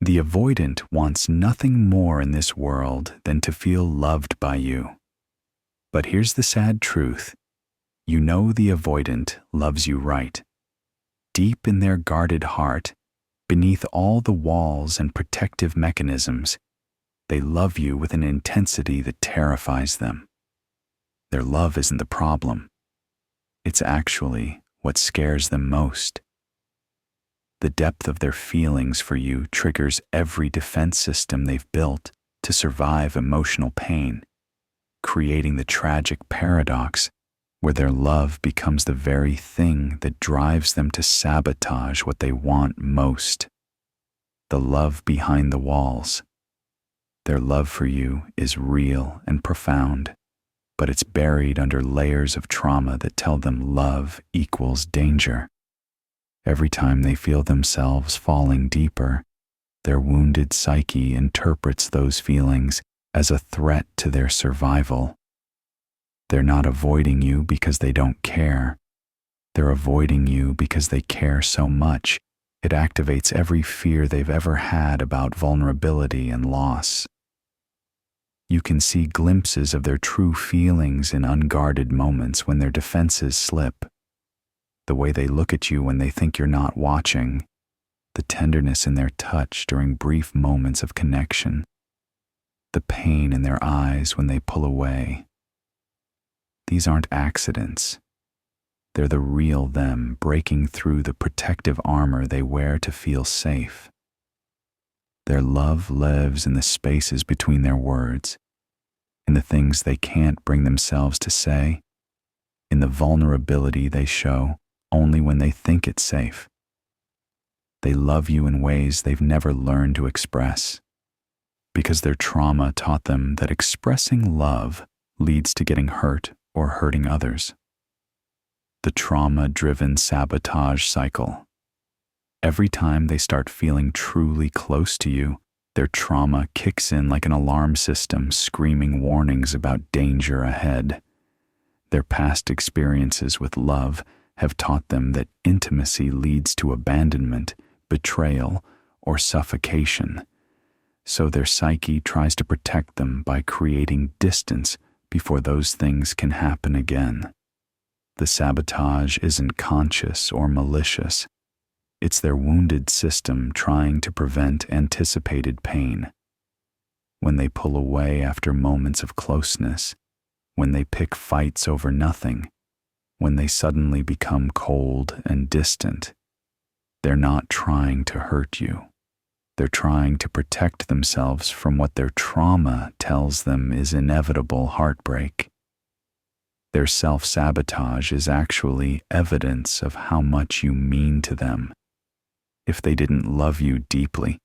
The avoidant wants nothing more in this world than to feel loved by you. But here's the sad truth. You know the avoidant loves you right. Deep in their guarded heart, beneath all the walls and protective mechanisms, they love you with an intensity that terrifies them. Their love isn't the problem. It's actually what scares them most. The depth of their feelings for you triggers every defense system they've built to survive emotional pain, creating the tragic paradox where their love becomes the very thing that drives them to sabotage what they want most. The love behind the walls. Their love for you is real and profound, but it's buried under layers of trauma that tell them love equals danger. Every time they feel themselves falling deeper, their wounded psyche interprets those feelings as a threat to their survival. They're not avoiding you because they don't care. They're avoiding you because they care so much, it activates every fear they've ever had about vulnerability and loss. You can see glimpses of their true feelings in unguarded moments when their defenses slip. The way they look at you when they think you're not watching, the tenderness in their touch during brief moments of connection, the pain in their eyes when they pull away. These aren't accidents. They're the real them breaking through the protective armor they wear to feel safe. Their love lives in the spaces between their words, in the things they can't bring themselves to say, in the vulnerability they show only when they think it's safe. They love you in ways they've never learned to express, because their trauma taught them that expressing love leads to getting hurt or hurting others. The trauma-driven sabotage cycle. Every time they start feeling truly close to you, their trauma kicks in like an alarm system, screaming warnings about danger ahead. Their past experiences with love have taught them that intimacy leads to abandonment, betrayal, or suffocation. So their psyche tries to protect them by creating distance before those things can happen again. The sabotage isn't conscious or malicious. It's their wounded system trying to prevent anticipated pain. When they pull away after moments of closeness, when they pick fights over nothing, when they suddenly become cold and distant, they're not trying to hurt you. They're trying to protect themselves from what their trauma tells them is inevitable heartbreak. Their self-sabotage is actually evidence of how much you mean to them. If they didn't love you deeply,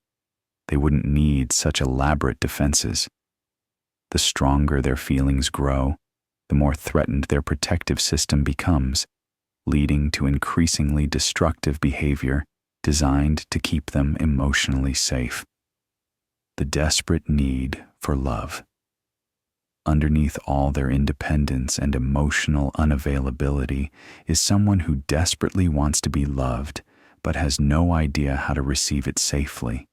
they wouldn't need such elaborate defenses. The stronger their feelings grow, the more threatened their protective system becomes, leading to increasingly destructive behavior designed to keep them emotionally safe. The desperate need for love. Underneath all their independence and emotional unavailability is someone who desperately wants to be loved, but has no idea how to receive it safely.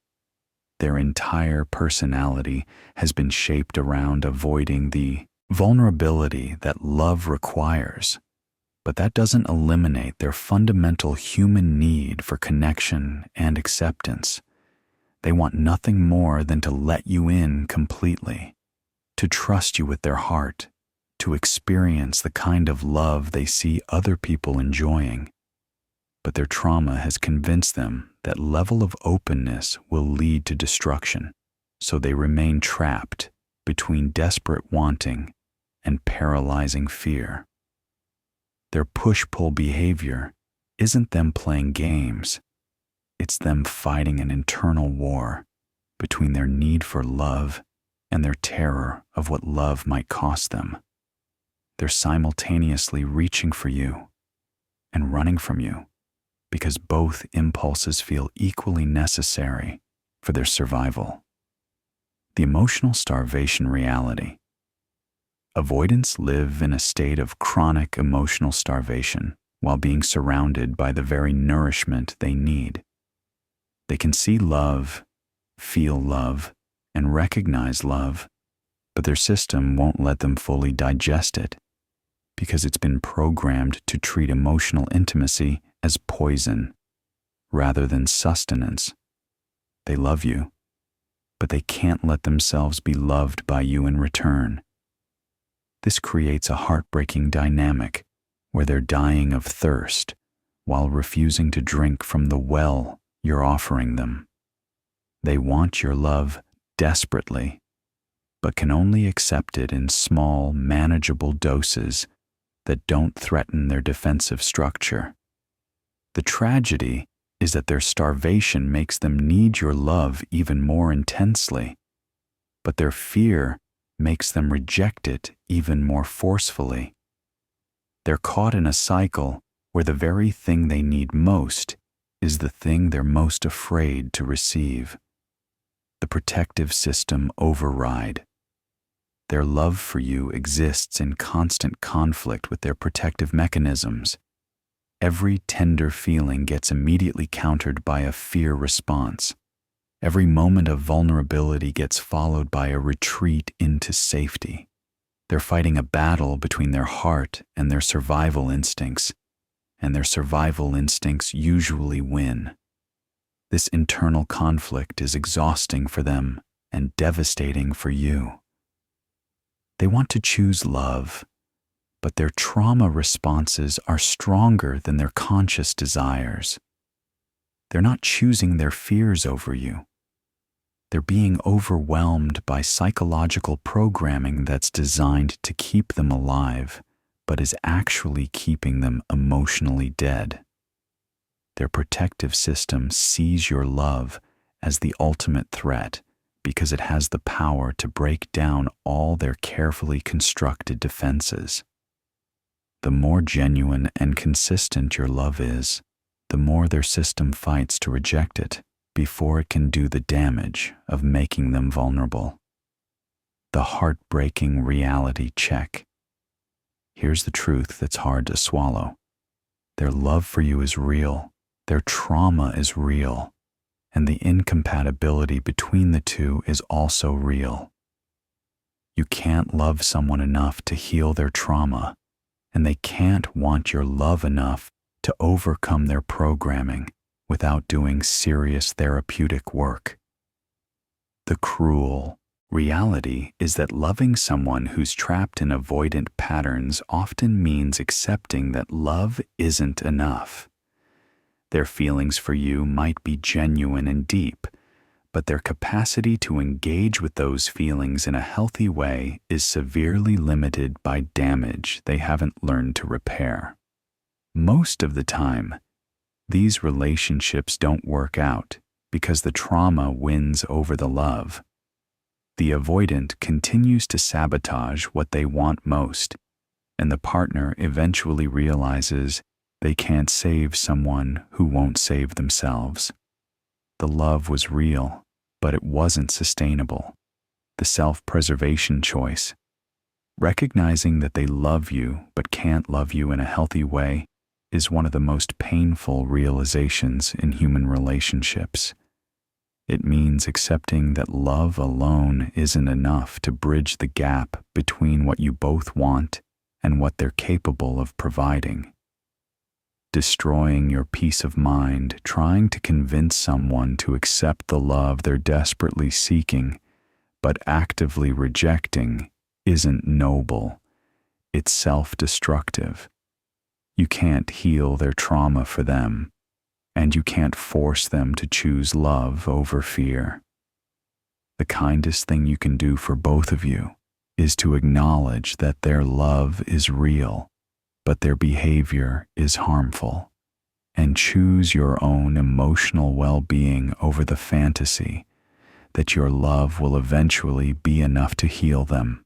Their entire personality has been shaped around avoiding the vulnerability that love requires, but that doesn't eliminate their fundamental human need for connection and acceptance. They want nothing more than to let you in completely, to trust you with their heart, to experience the kind of love they see other people enjoying. But their trauma has convinced them that level of openness will lead to destruction, so they remain trapped between desperate wanting and paralyzing fear. Their push-pull behavior isn't them playing games. It's them fighting an internal war between their need for love and their terror of what love might cost them. They're simultaneously reaching for you and running from you, because both impulses feel equally necessary for their survival. The emotional starvation reality. Avoidants live in a state of chronic emotional starvation while being surrounded by the very nourishment they need. They can see love, feel love, and recognize love, but their system won't let them fully digest it because it's been programmed to treat emotional intimacy as poison rather than sustenance. They love you, but they can't let themselves be loved by you in return. This creates a heartbreaking dynamic where they're dying of thirst while refusing to drink from the well you're offering them. They want your love desperately, but can only accept it in small, manageable doses that don't threaten their defensive structure. The tragedy is that their starvation makes them need your love even more intensely, but their fear makes them reject it even more forcefully. They're caught in a cycle where the very thing they need most is the thing they're most afraid to receive. The protective system override. Their love for you exists in constant conflict with their protective mechanisms. Every tender feeling gets immediately countered by a fear response. Every moment of vulnerability gets followed by a retreat into safety. They're fighting a battle between their heart and their survival instincts, and their survival instincts usually win. This internal conflict is exhausting for them and devastating for you. They want to choose love, but their trauma responses are stronger than their conscious desires. They're not choosing their fears over you. They're being overwhelmed by psychological programming that's designed to keep them alive, but is actually keeping them emotionally dead. Their protective system sees your love as the ultimate threat because it has the power to break down all their carefully constructed defenses. The more genuine and consistent your love is, the more their system fights to reject it before it can do the damage of making them vulnerable. The heartbreaking reality check. Here's the truth that's hard to swallow. Their love for you is real, their trauma is real, and the incompatibility between the two is also real. You can't love someone enough to heal their trauma, and they can't want your love enough to overcome their programming without doing serious therapeutic work. The cruel reality is that loving someone who's trapped in avoidant patterns often means accepting that love isn't enough. Their feelings for you might be genuine and deep, but their capacity to engage with those feelings in a healthy way is severely limited by damage they haven't learned to repair. Most of the time, these relationships don't work out because the trauma wins over the love. The avoidant continues to sabotage what they want most, and the partner eventually realizes they can't save someone who won't save themselves. The love was real, but it wasn't sustainable. The self-preservation choice. Recognizing that they love you but can't love you in a healthy way is one of the most painful realizations in human relationships. It means accepting that love alone isn't enough to bridge the gap between what you both want and what they're capable of providing. Destroying your peace of mind trying to convince someone to accept the love they're desperately seeking, but actively rejecting, isn't noble. It's self-destructive. You can't heal their trauma for them, and you can't force them to choose love over fear. The kindest thing you can do for both of you is to acknowledge that their love is real, but their behavior is harmful, and choose your own emotional well-being over the fantasy that your love will eventually be enough to heal them.